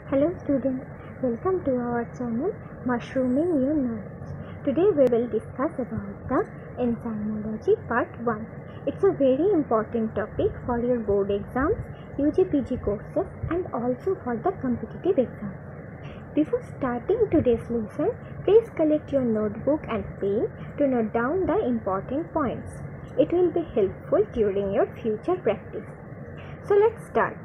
Hello students, welcome to our channel Mushrooming Your Knowledge. Today we will discuss about the enzymology part 1. It's a very important topic for your board exams, UG/PG courses and also for the competitive exams. Before starting today's lesson, please collect your notebook and pen to note down the important points. It will be helpful during your future practice. So let's start.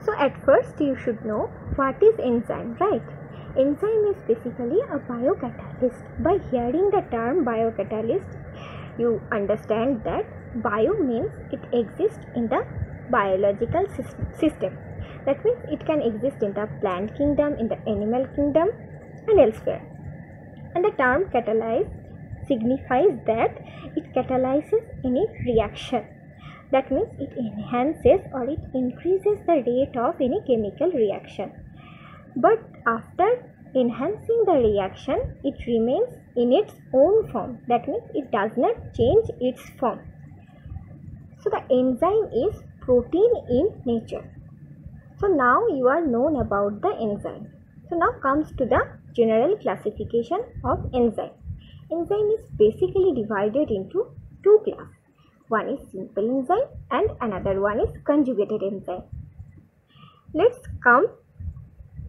So at first you should know what is enzyme, right? Enzyme is basically a biocatalyst. By hearing the term biocatalyst, you understand that bio means it exists in the biological system. That means it can exist in the plant kingdom, in the animal kingdom and elsewhere. And the term catalyze signifies that it catalyzes any reaction. That means it enhances or it increases the rate of any chemical reaction. But after enhancing the reaction, it remains in its own form. That means it does not change its form. So the enzyme is protein in nature. So now you are known about the enzyme. So now comes to the general classification of enzyme. Enzyme is basically divided into two classes. One is simple enzyme and another one is conjugated enzyme. Let's come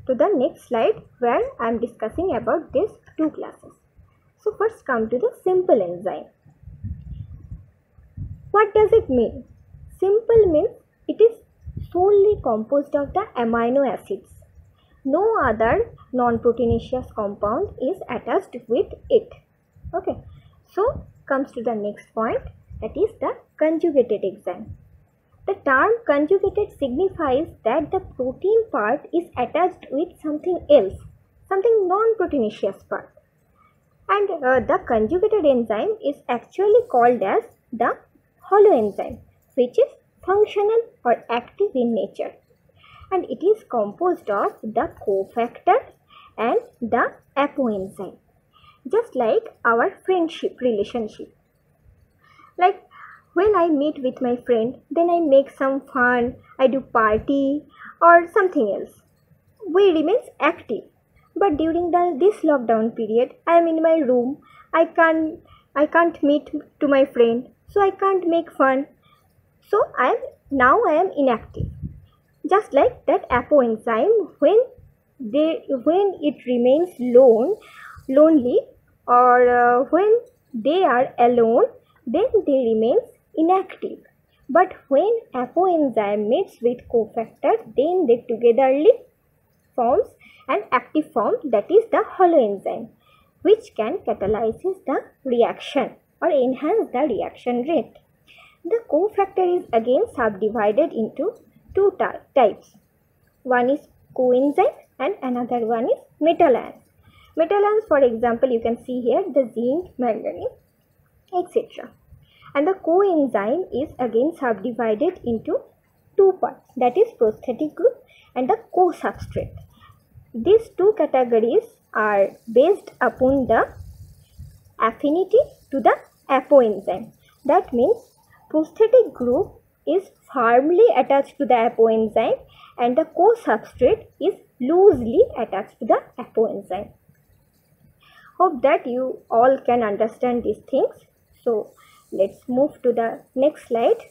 to the next slide where I am discussing about these two classes. So first come to the simple enzyme. What does it mean? Simple means it is solely composed of the amino acids. No other non-proteinaceous compound is attached with it. Okay. So comes to the next point. That is the conjugated enzyme. The term conjugated signifies that the protein part is attached with something else, something non-proteinaceous part. And the conjugated enzyme is actually called as the holoenzyme, which is functional or active in nature. And it is composed of the cofactor and the apoenzyme, just like our friendship relationship. Like when I meet with my friend, then I make some fun, I do party or something else. We remain active. But during this lockdown period, I am in my room. I can't meet to my friend, so I can't make fun. So I am inactive. Just like that apoenzyme, when it remains lonely, or when they are alone, then they remain inactive. But when apoenzyme meets with cofactor, then they togetherly forms an active form, that is the holoenzyme, which can catalyze the reaction or enhance the reaction rate. The cofactor is again subdivided into two types. One is coenzyme and another one is metal ions. Metal ions, for example, you can see here the zinc, manganese, etc. And the coenzyme is again subdivided into two parts, that is prosthetic group and the co-substrate. These two categories are based upon the affinity to the apoenzyme. That means prosthetic group is firmly attached to the apoenzyme and the co-substrate is loosely attached to the apoenzyme. Hope that you all can understand these things. So let's move to the next slide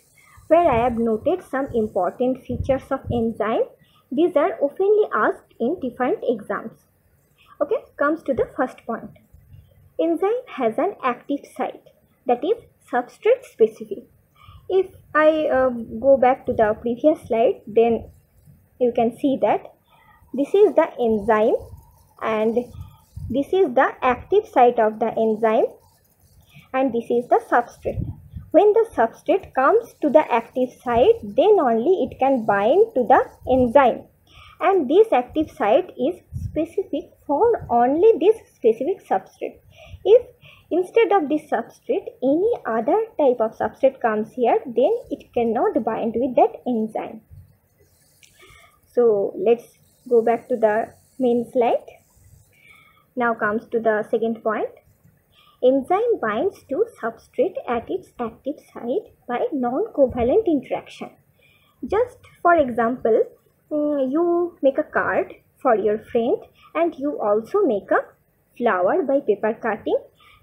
where I have noted some important features of enzyme. These are oftenly asked in different exams. Okay, comes to the first point. Enzyme has an active site, that is substrate specific. If I go back to the previous slide, then you can see that this is the enzyme and this is the active site of the enzyme and this is the substrate. When the substrate comes to the active site, then only it can bind to the enzyme, and this active site is specific for only this specific substrate. If instead of this substrate any other type of substrate comes here, then it cannot bind with that enzyme. So let's go back to the main slide. Now comes to the second point. Enzyme binds to substrate at its active site by non-covalent interaction. Just for example, you make a card for your friend and you also make a flower by paper cutting.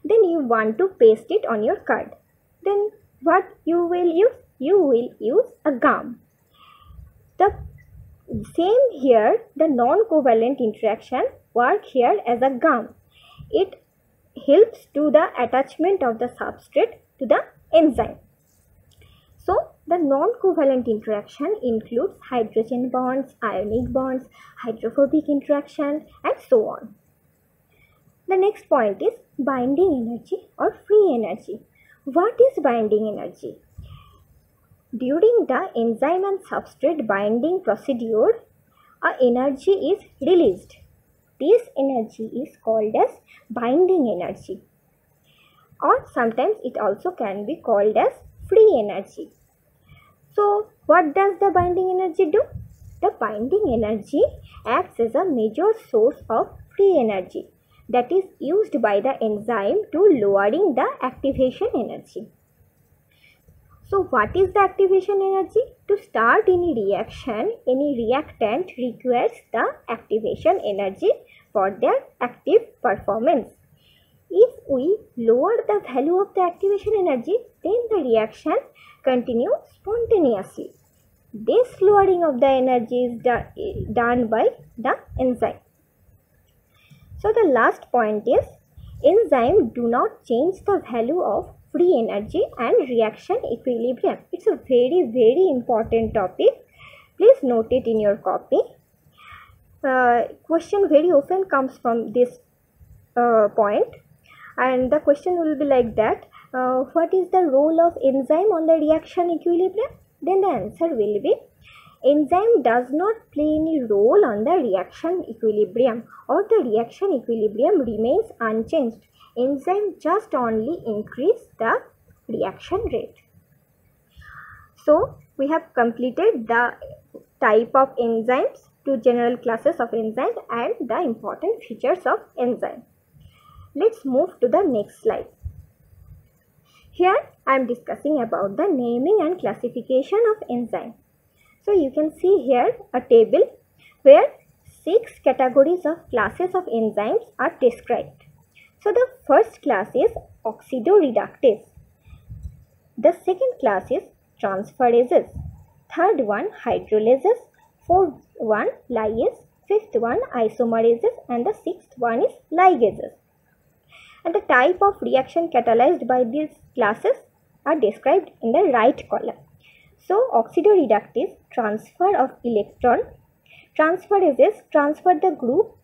Then you want to paste it on your card. Then what you will use? You will use a gum. The same here, the non-covalent interaction work here as a gum. It helps to the attachment of the substrate to the enzyme. So the non-covalent interaction includes hydrogen bonds, ionic bonds, hydrophobic interaction, and so on. The next point is binding energy or free energy. What is binding energy? During the enzyme and substrate binding procedure, a energy is released. This energy is called as binding energy, or sometimes it also can be called as free energy. So what does the binding energy do? The binding energy acts as a major source of free energy that is used by the enzyme to lowering the activation energy. So what is the activation energy? To start any reaction, any reactant requires the activation energy for their active performance. If we lower the value of the activation energy, then the reaction continues spontaneously. This lowering of the energy is done by the enzyme. So the last point is, enzymes do not change the value of free energy and reaction equilibrium. It's a very important topic. Please note it in your copy. Question very often comes from this point, and the question will be like that, what is the role of enzyme on the reaction equilibrium? Then the answer will be, enzyme does not play any role on the reaction equilibrium, or the reaction equilibrium remains unchanged. Enzyme just only increase the reaction rate. So we have completed the type of enzymes, two general classes of enzymes, and the important features of enzyme. Let's move to the next slide. Here I am discussing about the naming and classification of enzyme. So you can see here a table where 6 categories of classes of enzymes are described. So the first class is oxidoreductase. The second class is transferases. Third one hydrolases. Fourth one lyase. Fifth one isomerases, and the sixth one is ligases. And the type of reaction catalyzed by these classes are described in the right column. So oxidoreductase, transfer of electron. Transferases, transfer the group.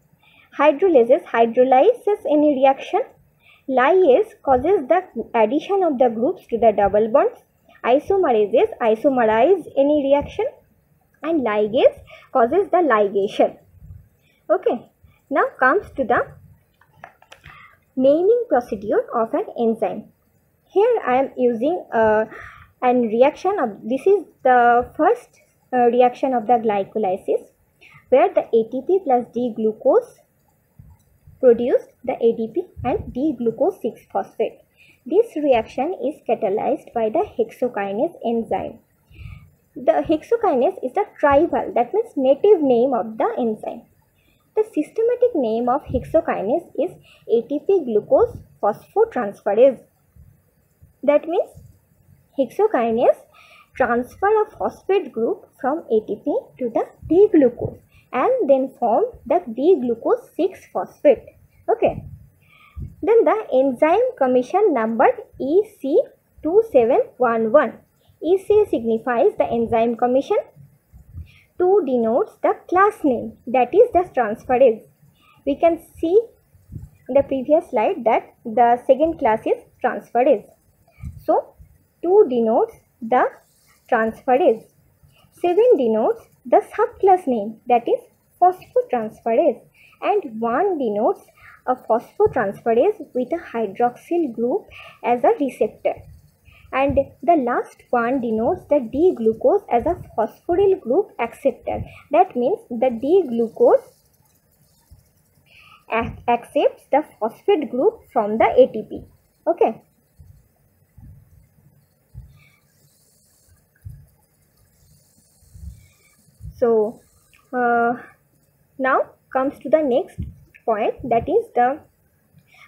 Hydrolases, hydrolyzes any reaction. Lyase causes the addition of the groups to the double bonds. Isomerases, isomerize any reaction. And ligase causes the ligation. Okay, now comes to the naming procedure of an enzyme. Here I am using a reaction of, this is the first reaction of the glycolysis, where the ATP plus D-glucose produced the ADP and D-glucose 6-phosphate. This reaction is catalyzed by the hexokinase enzyme. The hexokinase is the tribal, that means native name of the enzyme. The systematic name of hexokinase is ATP glucose phosphotransferase. That means hexokinase transfer a phosphate group from ATP to the D-glucose and then form the D-glucose 6-phosphate. Okay. Then the enzyme commission number EC2711. EC signifies the enzyme commission. 2 denotes the class name, that is the transferase. We can see in the previous slide that the second class is transferase. So 2 denotes the transferase. 7 denotes the subclass name, that is phosphotransferase, and 1 denotes a phosphotransferase with a hydroxyl group as a receptor. And the last one denotes the D-glucose as a phosphoryl group acceptor. That means the D-glucose accepts the phosphate group from the ATP. Okay. So Now comes to the next point, that is the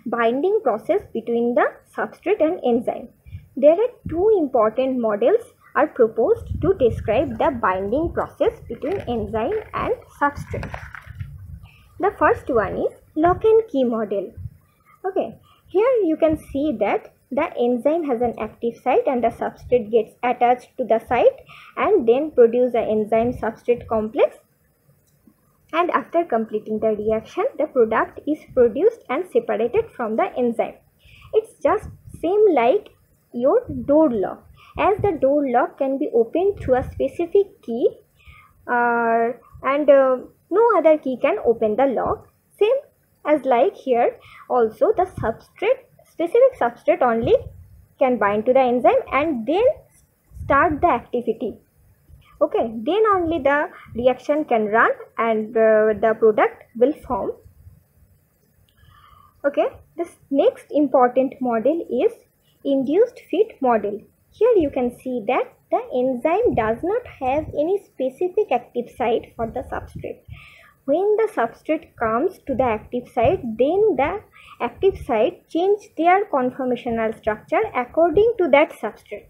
binding process between the substrate and enzyme. There are two important models are proposed to describe the binding process between enzyme and substrate. The first one is lock and key model. Okay, here you can see that the enzyme has an active site and the substrate gets attached to the site and then produce the enzyme substrate complex, and after completing the reaction the product is produced and separated from the enzyme. It's just same like your door lock, as the door lock can be opened through a specific key and no other key can open the lock. Same as like here also, the specific substrate only can bind to the enzyme and then start the activity. Okay, then only the reaction can run and the product will form. Okay, this next important model is induced fit model. Here you can see that the enzyme does not have any specific active site for the substrate. When the substrate comes to the active site, then the active site change their conformational structure according to that substrate.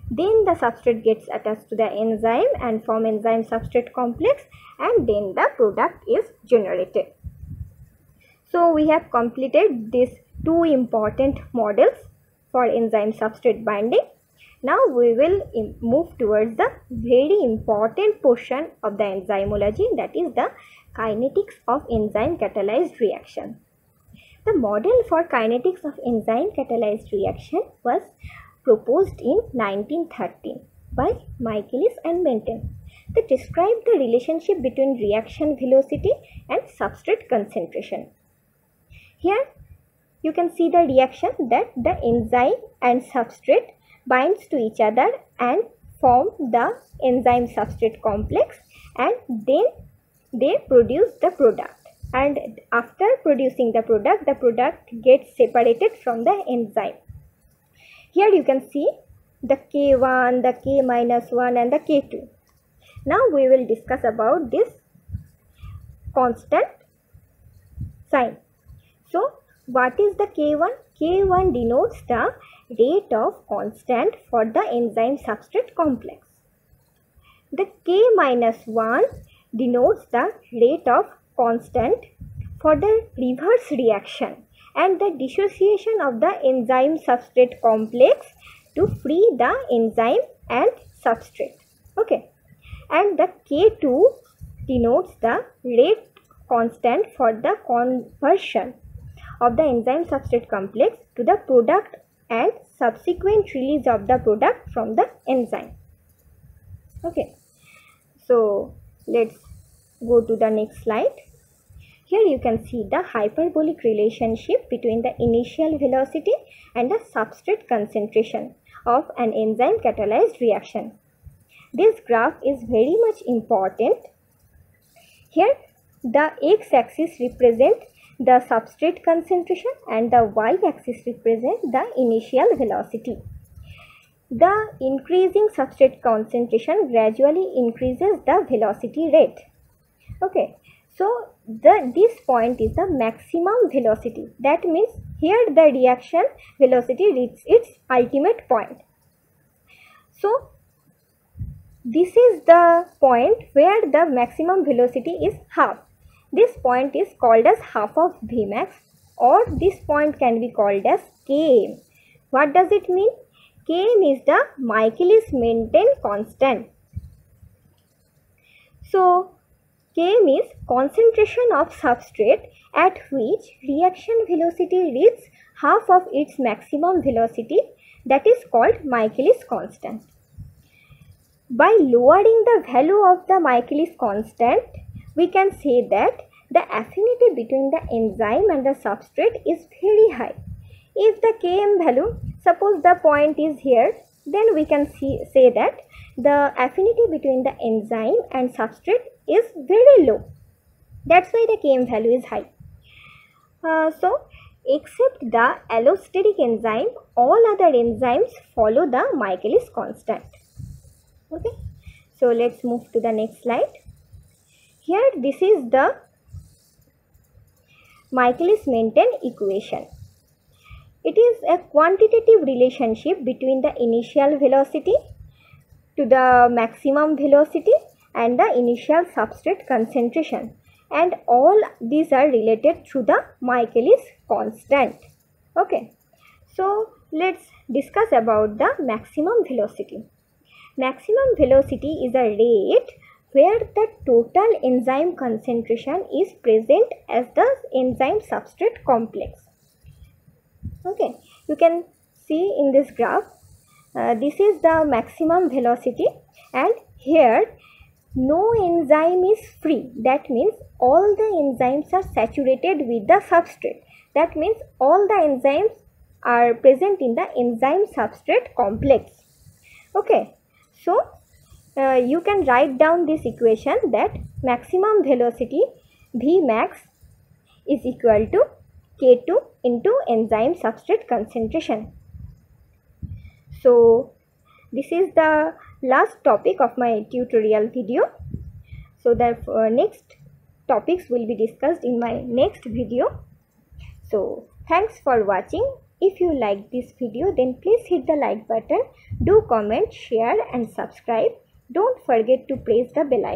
Then the substrate gets attached to the enzyme and form enzyme substrate complex, and then the product is generated. So we have completed these two important models for enzyme substrate binding. Now we will move towards the very important portion of the enzymology, that is the kinetics of enzyme catalyzed reaction. The model for kinetics of enzyme catalyzed reaction was proposed in 1913 by Michaelis and Benton. They described the relationship between reaction velocity and substrate concentration. Here you can see the reaction that the enzyme and substrate binds to each other and form the enzyme substrate complex, and then they produce the product, and after producing the product gets separated from the enzyme. Here you can see the K1, the K-1 and the K2. Now we will discuss about this constant sign. So what is the K1? K1 denotes the rate of constant for the enzyme substrate complex. The K-1 denotes the rate of constant for the reverse reaction and the dissociation of the enzyme substrate complex to free the enzyme and substrate. Okay, and the K2 denotes the rate constant for the conversion of the enzyme substrate complex to the product and subsequent release of the product from the enzyme. Okay, so let's go to the next slide. Here you can see the hyperbolic relationship between the initial velocity and the substrate concentration of an enzyme catalyzed reaction. This graph is very much important. Here the x-axis represents the substrate concentration and the y-axis represents the initial velocity. The increasing substrate concentration gradually increases the velocity rate. Okay, so this point is the maximum velocity. That means here the reaction velocity reaches its ultimate point. So this is the point where the maximum velocity is half. This point is called as half of Vmax, or this point can be called as Km. What does it mean? Km is the Michaelis-Menten constant. So Km is concentration of substrate at which reaction velocity reaches half of its maximum velocity, that is called Michaelis constant. By lowering the value of the Michaelis constant, we can say that the affinity between the enzyme and the substrate is very high. If the Km value, suppose the point is here, then we can say that the affinity between the enzyme and substrate is very low. That's why the Km value is high. So except the allosteric enzyme, all other enzymes follow the Michaelis constant. Okay, so let's move to the next slide. Here this is the Michaelis-Menten equation. It is a quantitative relationship between the initial velocity to the maximum velocity and the initial substrate concentration, and all these are related through the Michaelis constant. Okay, so let's discuss about the maximum velocity. Maximum velocity is a rate where the total enzyme concentration is present as the enzyme substrate complex. Okay, you can see in this graph, this is the maximum velocity, and here no enzyme is free. That means all the enzymes are saturated with the substrate. That means all the enzymes are present in the enzyme substrate complex. Okay, so you can write down this equation that maximum velocity Vmax is equal to K2 into enzyme substrate concentration. So this is the last topic of my tutorial video. So the next topics will be discussed in my next video. So thanks for watching. If you like this video, then please hit the like button, do comment, share and subscribe. Don't forget to press the bell icon.